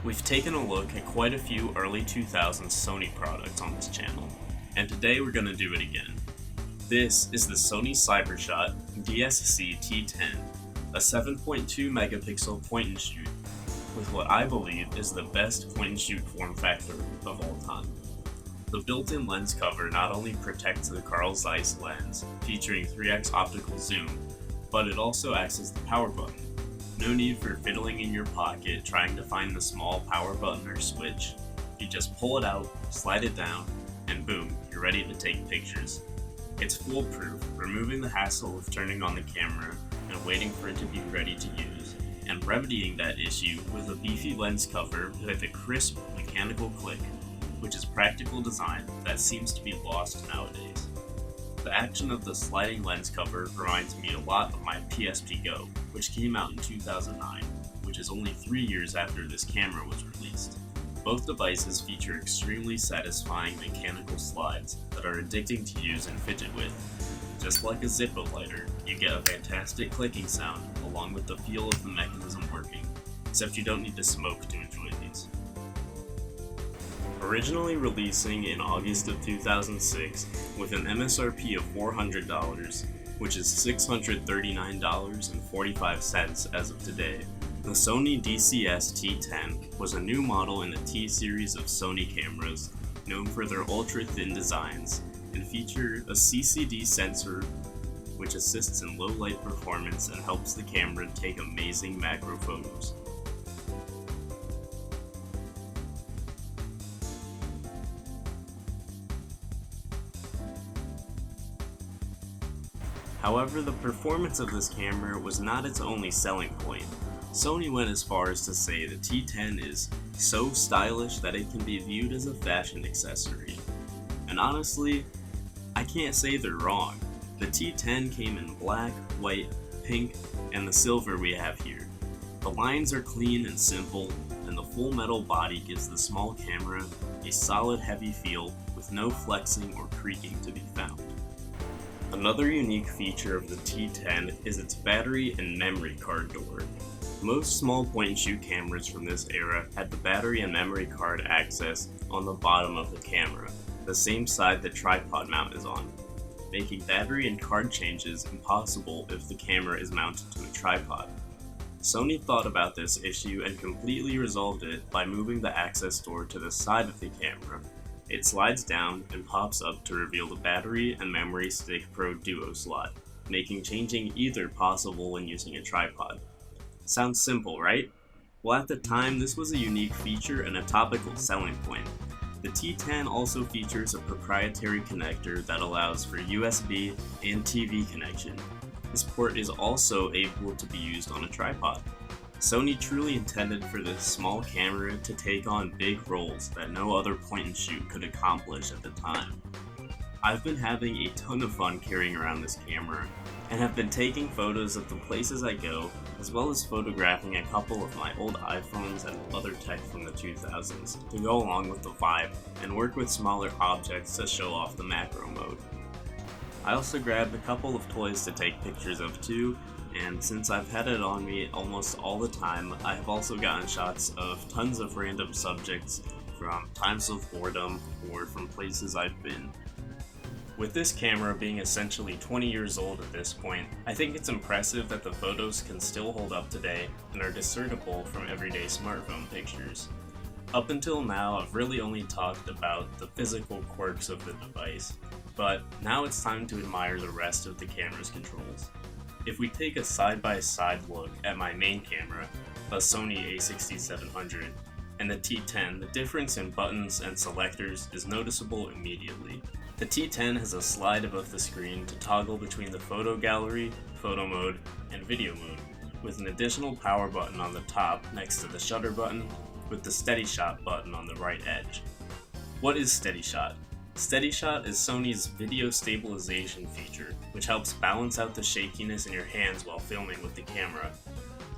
We've taken a look at quite a few early 2000s Sony products on this channel, and today we're going to do it again. This is the Sony CyberShot DSC-T10, a 7.2 megapixel point and shoot with what I believe is the best point and shoot form factor of all time. The built-in lens cover not only protects the Carl Zeiss lens, featuring 3x optical zoom, but it also acts as the power button. No need for fiddling in your pocket trying to find the small power button or switch. You just pull it out, slide it down, and boom, you're ready to take pictures. It's foolproof, removing the hassle of turning on the camera and waiting for it to be ready to use, and remedying that issue with a beefy lens cover with a crisp mechanical click, which is practical design that seems to be lost nowadays. The action of the sliding lens cover reminds me a lot of my PSP Go, which came out in 2009, which is only 3 years after this camera was released. Both devices feature extremely satisfying mechanical slides that are addicting to use and fidget with. Just like a Zippo lighter, you get a fantastic clicking sound along with the feel of the mechanism working, except you don't need to smoke to enjoy these. Originally releasing in August of 2006 with an MSRP of $400, which is $639.45 as of today, the Sony DCS-T10 was a new model in a T-series of Sony cameras known for their ultra-thin designs and feature a CCD sensor which assists in low light performance and helps the camera take amazing macro photos. However, the performance of this camera was not its only selling point. Sony went as far as to say the T10 is so stylish that it can be viewed as a fashion accessory. And honestly, I can't say they're wrong. The T10 came in black, white, pink, and the silver we have here. The lines are clean and simple, and the full metal body gives the small camera a solid heavy feel with no flexing or creaking to be found. Another unique feature of the T10 is its battery and memory card door. Most small point-and-shoot cameras from this era had the battery and memory card access on the bottom of the camera, the same side the tripod mount is on, making battery and card changes impossible if the camera is mounted to a tripod. Sony thought about this issue and completely resolved it by moving the access door to the side of the camera. It slides down and pops up to reveal the battery and memory stick Pro Duo slot, making changing either possible when using a tripod. Sounds simple, right? Well, at the time, this was a unique feature and a topical selling point. The T10 also features a proprietary connector that allows for USB and TV connection. This port is also able to be used on a tripod. Sony truly intended for this small camera to take on big roles that no other point-and-shoot could accomplish at the time. I've been having a ton of fun carrying around this camera, and have been taking photos of the places I go, as well as photographing a couple of my old iPhones and other tech from the 2000s to go along with the vibe, and work with smaller objects to show off the macro mode. I also grabbed a couple of toys to take pictures of too, and since I've had it on me almost all the time, I have also gotten shots of tons of random subjects from times of boredom or from places I've been. With this camera being essentially 20 years old at this point, I think it's impressive that the photos can still hold up today and are discernible from everyday smartphone pictures. Up until now, I've really only talked about the physical quirks of the device, but now it's time to admire the rest of the camera's controls. If we take a side-by-side look at my main camera, a Sony a6700, and the T10, the difference in buttons and selectors is noticeable immediately. The T10 has a slide above the screen to toggle between the photo gallery, photo mode, and video mode, with an additional power button on the top next to the shutter button, with the Steady Shot button on the right edge. What is Steady Shot? Steady Shot is Sony's video stabilization feature, which helps balance out the shakiness in your hands while filming with the camera.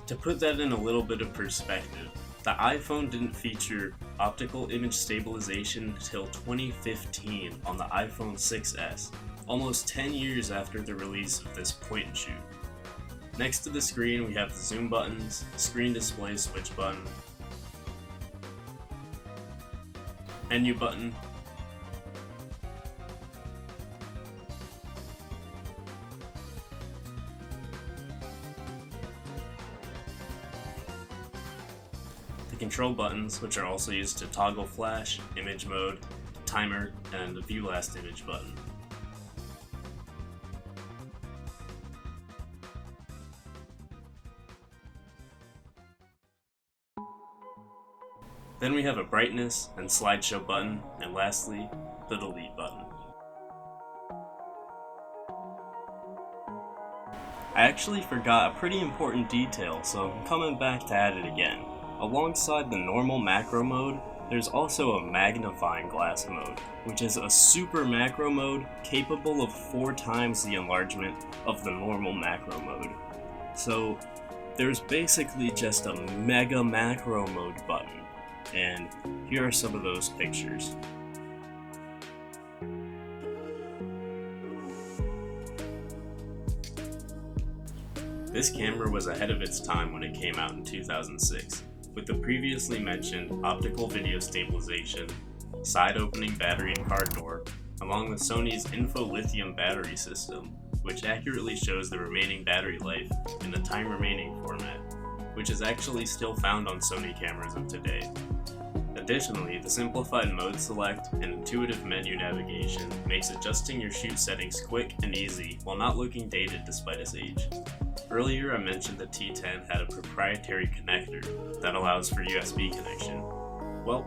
To put that in a little bit of perspective, the iPhone didn't feature optical image stabilization until 2015 on the iPhone 6s, almost 10 years after the release of this point-and-shoot. Next to the screen we have the zoom buttons, screen display switch button, menu button, the control buttons, which are also used to toggle flash, image mode, timer, and the view last image button. Then we have a brightness and slideshow button, and lastly, the delete button. I actually forgot a pretty important detail, so I'm coming back to add it again. Alongside the normal macro mode, there's also a magnifying glass mode, which is a super macro mode capable of 4 times the enlargement of the normal macro mode. So there's basically just a mega macro mode button. And here are some of those pictures. This camera was ahead of its time when it came out in 2006, with the previously mentioned optical video stabilization, side opening battery and card door, along with Sony's info lithium battery system, which accurately shows the remaining battery life in the time remaining format, which is actually still found on Sony cameras of today. Additionally, the simplified mode select and intuitive menu navigation makes adjusting your shoot settings quick and easy while not looking dated despite its age. Earlier I mentioned the T10 had a proprietary connector that allows for USB connection. Well,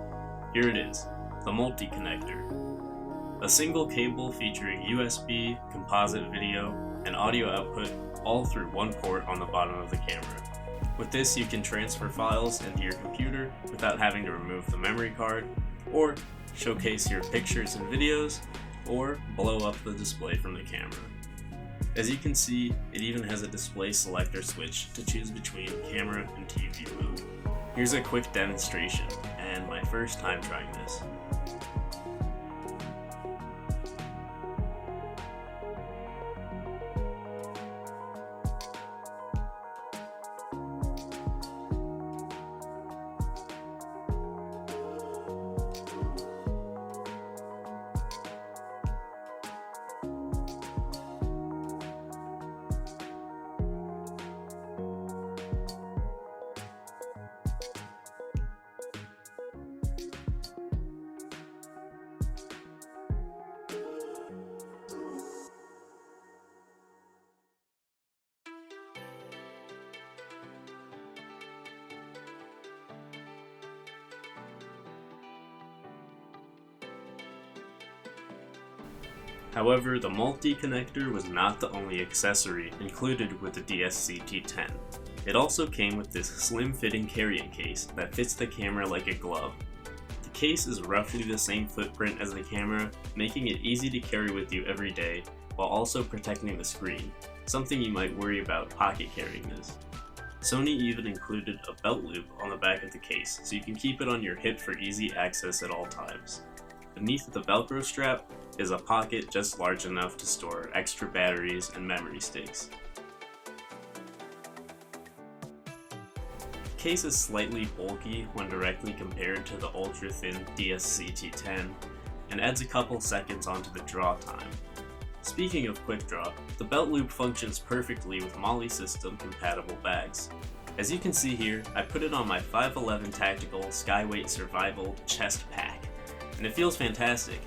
here it is, the multi-connector. A single cable featuring USB, composite video, and audio output all through one port on the bottom of the camera. With this, you can transfer files into your computer without having to remove the memory card, or showcase your pictures and videos, or blow up the display from the camera. As you can see, it even has a display selector switch to choose between camera and TV mode. Here's a quick demonstration, and my first time trying this. However, the multi-connector was not the only accessory included with the DSC-T10. It also came with this slim-fitting carrying case that fits the camera like a glove. The case is roughly the same footprint as the camera, making it easy to carry with you every day, while also protecting the screen, something you might worry about pocket carrying this. Sony even included a belt loop on the back of the case, so you can keep it on your hip for easy access at all times. Beneath the Velcro strap is a pocket just large enough to store extra batteries and memory sticks. The case is slightly bulky when directly compared to the ultra-thin DSC-T10 and adds a couple seconds onto the draw time. Speaking of quick draw, the belt loop functions perfectly with MOLLE system compatible bags. As you can see here, I put it on my 511 Tactical Skyweight Survival chest pack, and it feels fantastic.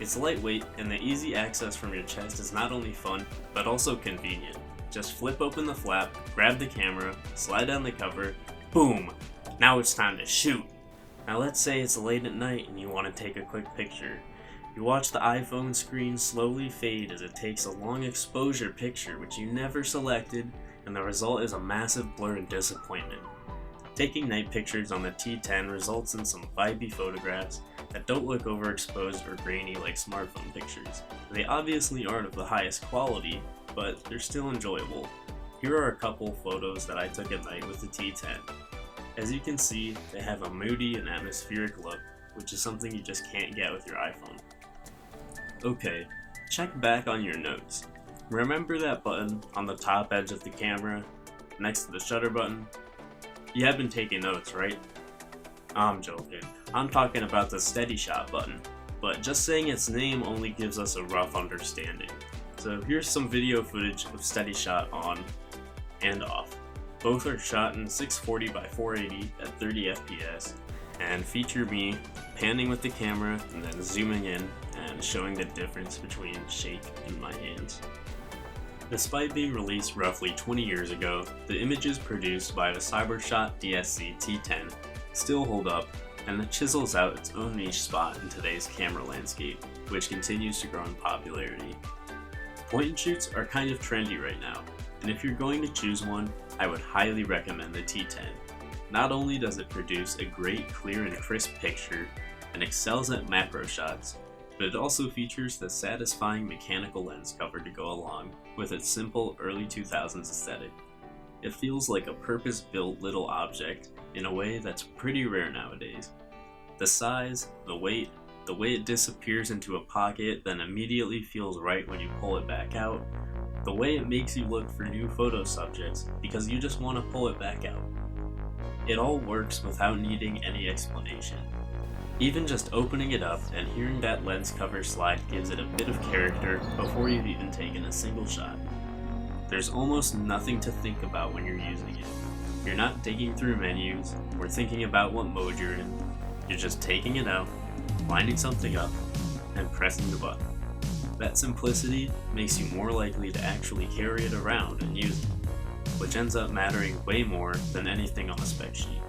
It's lightweight, and the easy access from your chest is not only fun, but also convenient. Just flip open the flap, grab the camera, slide down the cover, boom! Now it's time to shoot! Now let's say it's late at night and you want to take a quick picture. You watch the iPhone screen slowly fade as it takes a long exposure picture which you never selected, and the result is a massive blur and disappointment. Taking night pictures on the T10 results in some vibey photographs that don't look overexposed or grainy like smartphone pictures. They obviously aren't of the highest quality, but they're still enjoyable. Here are a couple photos that I took at night with the T10. As you can see, they have a moody and atmospheric look, which is something you just can't get with your iPhone. Okay, check back on your notes. Remember that button on the top edge of the camera, next to the shutter button? You have been taking notes, right? I'm joking. I'm talking about the steady shot button, but just saying its name only gives us a rough understanding. So here's some video footage of steady shot on and off. Both are shot in 640 by 480 at 30 FPS and feature me panning with the camera and then zooming in and showing the difference between shake in my hands. Despite being released roughly 20 years ago, the images produced by the CyberShot DSC-T10 still hold up, and it chisels out its own niche spot in today's camera landscape, which continues to grow in popularity. Point and shoots are kind of trendy right now, and if you're going to choose one, I would highly recommend the T10. Not only does it produce a great clear and crisp picture and excels at macro shots, but it also features the satisfying mechanical lens cover to go along with its simple early 2000s aesthetic. It feels like a purpose-built little object in a way that's pretty rare nowadays. The size, the weight, the way it disappears into a pocket then immediately feels right when you pull it back out, the way it makes you look for new photo subjects because you just want to pull it back out. It all works without needing any explanation. Even just opening it up and hearing that lens cover slide gives it a bit of character before you've even taken a single shot. There's almost nothing to think about when you're using it. You're not digging through menus or thinking about what mode you're in. You're just taking it out, lining something up, and pressing the button. That simplicity makes you more likely to actually carry it around and use it, which ends up mattering way more than anything on a spec sheet.